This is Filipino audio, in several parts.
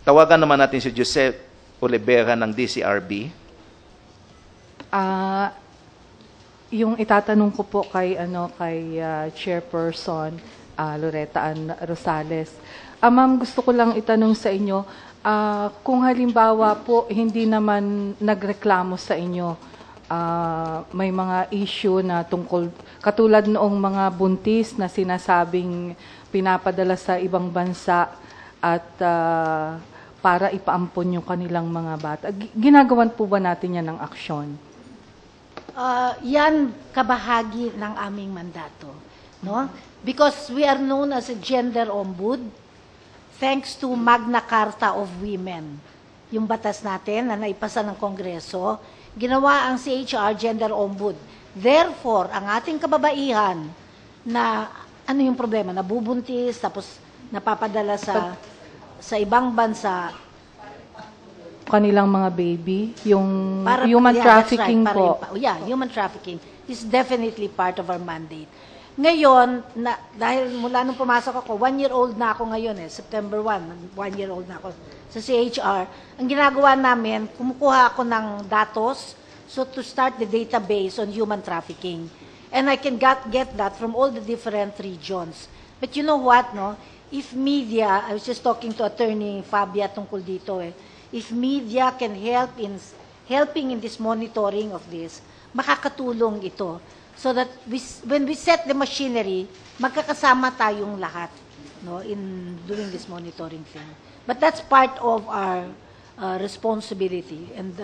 Tawagan naman natin si Joseph Olivera ng DCRB. Yung itatanong ko po kay Chairperson Loretta Ann Rosales. Ma'am, gusto ko lang itanong sa inyo, kung halimbawa po hindi naman nagreklamo sa inyo, may mga issue na tungkol, katulad noong mga buntis na sinasabing pinapadala sa ibang bansa at para ipaampon yung kanilang mga bata. Ginagawan po ba natin yan ng aksyon? Yan kabahagi ng aming mandato, no? Because we are known as a gender ombud thanks to Magna Carta of Women. Yung batas natin na naipasa ng Kongreso, ginawa ang CHR Gender Ombud. Therefore, ang ating kababaihan na ano yung problema, nabubuntis tapos napapadala sa ibang bansa, Kanilang mga baby, yung para, human yeah, trafficking that's right, po. human trafficking is definitely part of our mandate. Ngayon, dahil mula nung pumasok ako, 1-year-old na ako ngayon September 1, 1-year-old na ako sa CHR. Ang ginagawa namin, kumukuha ako ng datos to start the database on human trafficking. And I can get that from all the different regions. But you know what, no? If media, I was just talking to Attorney Fabia tungkol dito if media can helping in this monitoring of this, makakatulong ito. So that when we set the machinery, magkakasama tayong lahat, no, in doing this monitoring thing. But that's part of our responsibility. And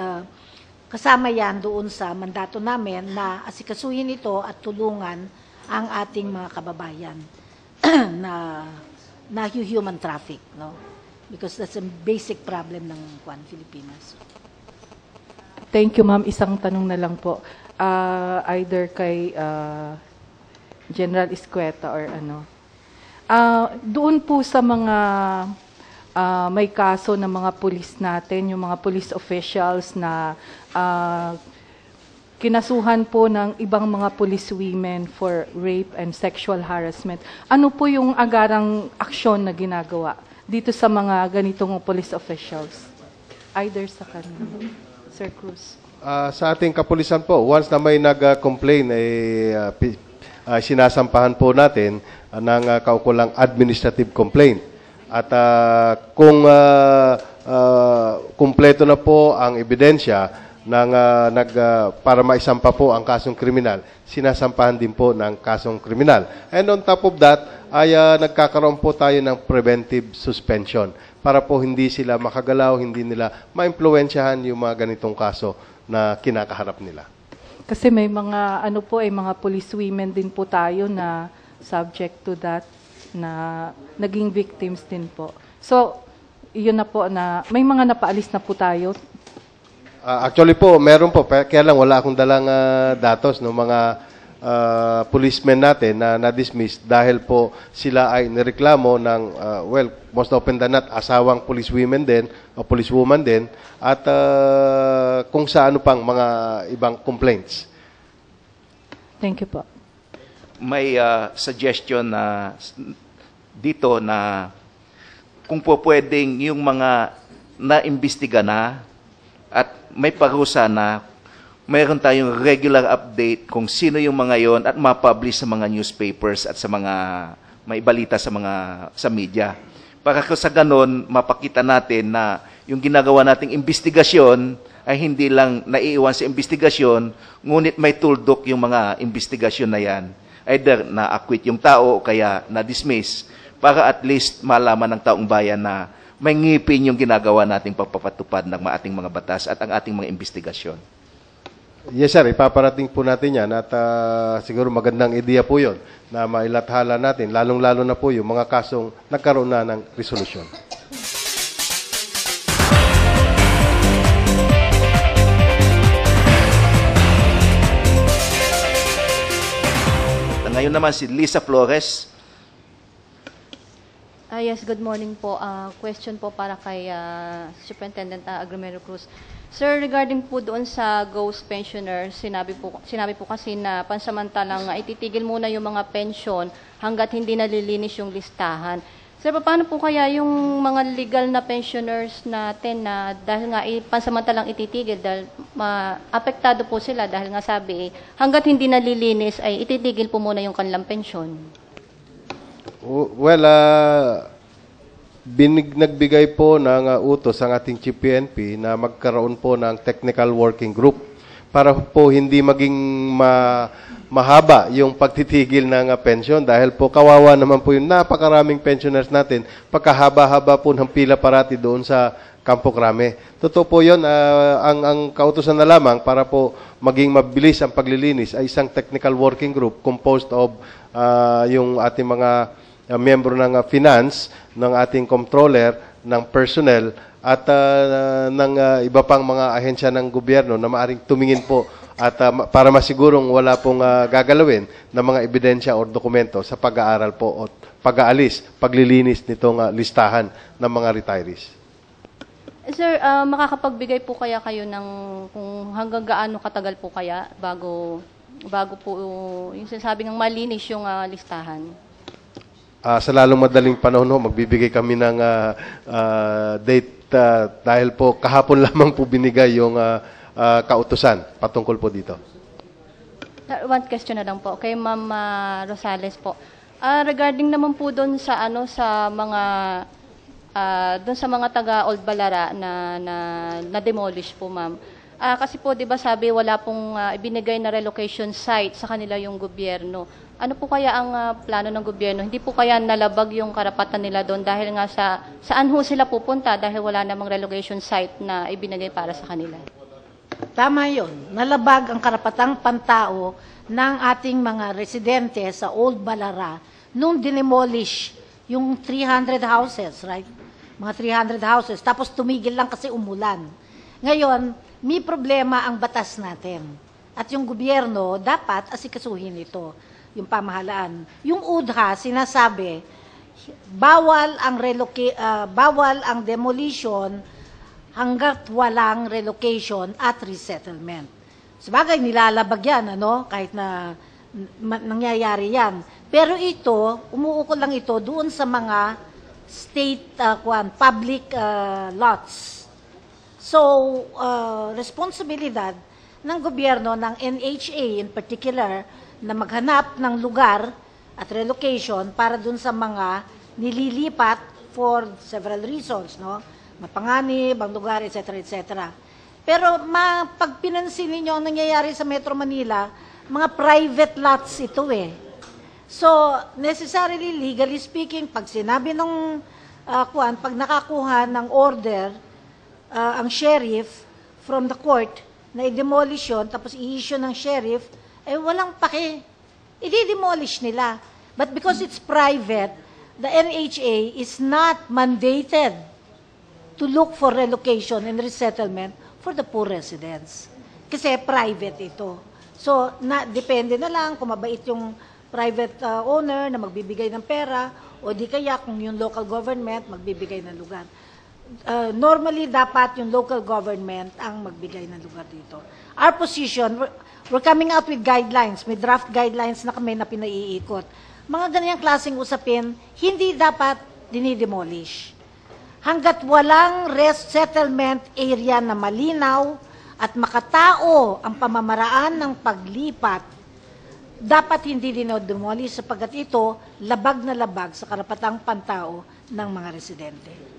kasama yan doon sa mandato namin na asikasuhin ito at tulungan ang ating mga kababayan na human traffic, no? Because that's a basic problem ng Pilipinas. Thank you, ma'am. Isang tanong na lang po. Either kay General Iscueta or ano. Doon po sa mga may kaso ng mga pulis natin, yung mga police officials na kinasuhan po ng ibang mga police women for rape and sexual harassment. Ano po yung agarang aksyon na ginagawa dito sa mga ganitong police officials? Either sa kanila. Sir Cruz. Sa ating kapulisan po, once na may nag-complain, sinasampahan po natin ng kaukulang administrative complaint. At kung kumpleto na po ang ebidensya para maisampa po ang kasong kriminal, sinasampahan din po ng kasong kriminal. And on top of that, ay nagkakaroon po tayo ng preventive suspension para po hindi sila makagalaw, hindi nila maimpluwensyahan yung mga ganitong kaso na kinakaharap nila. Kasi may mga mga police women din po tayo na subject to that, na naging victims din po. So, yun na po na may mga napaalis na po tayo. Actually po, meron po, kaya lang wala akong dalang datos ng mga policemen natin na na-dismiss dahil po sila ay nireklamo ng, most often than not, asawang police women din o police woman din at kung sa ano pang mga ibang complaints. Thank you po. May suggestion na dito na kung po pwedeng yung mga naimbestiga na at may parusa na, mayroon tayong regular update kung sino yung mga yon at ma-publish sa mga newspapers at sa mga may balita sa media. Para sa ganon, mapakita natin na yung ginagawa nating investigasyon ay hindi lang naiiwan sa investigasyon, ngunit may tuldok yung mga investigasyon na yan. Either na-acquit yung tao o kaya na-dismiss, para at least malaman ng taong bayan na may ngipin yung ginagawa nating pagpapatupad ng ating mga batas at ang ating mga investigasyon. Yes sir, ipaparating po natin yan at siguro magandang ideya po yun na mailathala natin, lalong-lalo na po yung mga kasong nagkaroon na ng resolusyon. Ngayon naman si Lisa Flores. Yes, good morning po. Question po para kay Superintendent Agromero Cruz. Sir, regarding po doon sa ghost pensioner, sinabi po kasi na pansamantalang ititigil muna yung mga pension hanggat hindi nalilinis yung listahan. Sir, paano po kaya yung mga legal na pensioners natin na dahil nga pansamantalang ititigil dahil apektado po sila dahil nga sabi hangga't hindi nalilinis ay ititigil po muna yung kanilang pensyon? Well, nagbigay po ng utos ang ating Chief PNP na magkaroon po ng technical working group para po hindi maging mahaba yung pagtitigil ng pension dahil po kawawa naman po yung napakaraming pensioners natin pagkahaba-haba po ng pila parati doon sa Campo Crame. Totoo po yun, ang kautusan na lamang para po maging mabilis ang paglilinis ay isang technical working group composed of yung ating mga miyembro ng finance, ng ating controller, ng personnel, at ng iba pang mga ahensya ng gobyerno na maaring tumingin po at para masigurong wala pong gagalawin ng mga ebidensya o dokumento sa pag-aaral po o pag-aalis, paglilinis nitong listahan ng mga retirees. Sir, makakapagbigay po kaya kayo ng kung hanggang gaano katagal po kaya bago po yung sinasabi ng malinis yung listahan? Sa lalong madaling panahon, magbibigay kami ng date dahil po kahapon lamang po binigay yung kautusan patungkol po dito. One question na lang po kay Ma'am Rosales po. Regarding naman po doon sa sa mga taga Old Balara na demolish po, ma'am. Kasi po 'di ba sabi wala pong ibinigay na relocation site sa kanila yung gobyerno. Ano po kaya ang plano ng gobyerno? Hindi po kaya nalabag yung karapatan nila doon dahil nga saan ho sila pupunta dahil wala namang relocation site na ibinigay para sa kanila? Tama yun. Nalabag ang karapatang pantao ng ating mga residente sa Old Balara nung dinemolish yung 300 houses, right? Mga 300 houses. Tapos tumigil lang kasi umulan. Ngayon, may problema ang batas natin. At yung gobyerno dapat asikasuhin ito, yung pamahalaan. Yung UDHA, sinasabi, bawal ang demolition hanggat walang relocation at resettlement. Sabagay, nilalabag yan, kahit na nangyayari yan. Pero ito, umuukol lang ito doon sa mga state, public lots. So, responsibilidad ng gobyerno, ng NHA in particular, na maghanap ng lugar at relocation para dun sa mga nililipat for several reasons, mapanganib, ang lugar, etc., etc. Pero pag pinansin ninyo ang nangyayari sa Metro Manila, mga private lots ito eh. So, necessarily, legally speaking, pag sinabi ng pag nakakuha ng order ang sheriff from the court na i-demolish yun, tapos i-issue ng sheriff, walang pake. I-demolish nila. But because it's private, the NHA is not mandated to look for relocation and resettlement for the poor residents. Kasi private ito. So, depende na lang kung mabait yung private owner na magbibigay ng pera o di kaya kung yung local government magbibigay ng lugar. Normally, dapat yung local government ang magbigay ng lugar dito. Our position, we're coming out with guidelines. May draft guidelines na kami na pinaiikot. Mga ganyang klaseng usapin, hindi dapat dinidemolish. Hanggat walang settlement area na malinaw at makatao ang pamamaraan ng paglipat, dapat hindi dinodemolish sapagkat ito labag na labag sa karapatang pantao ng mga residente.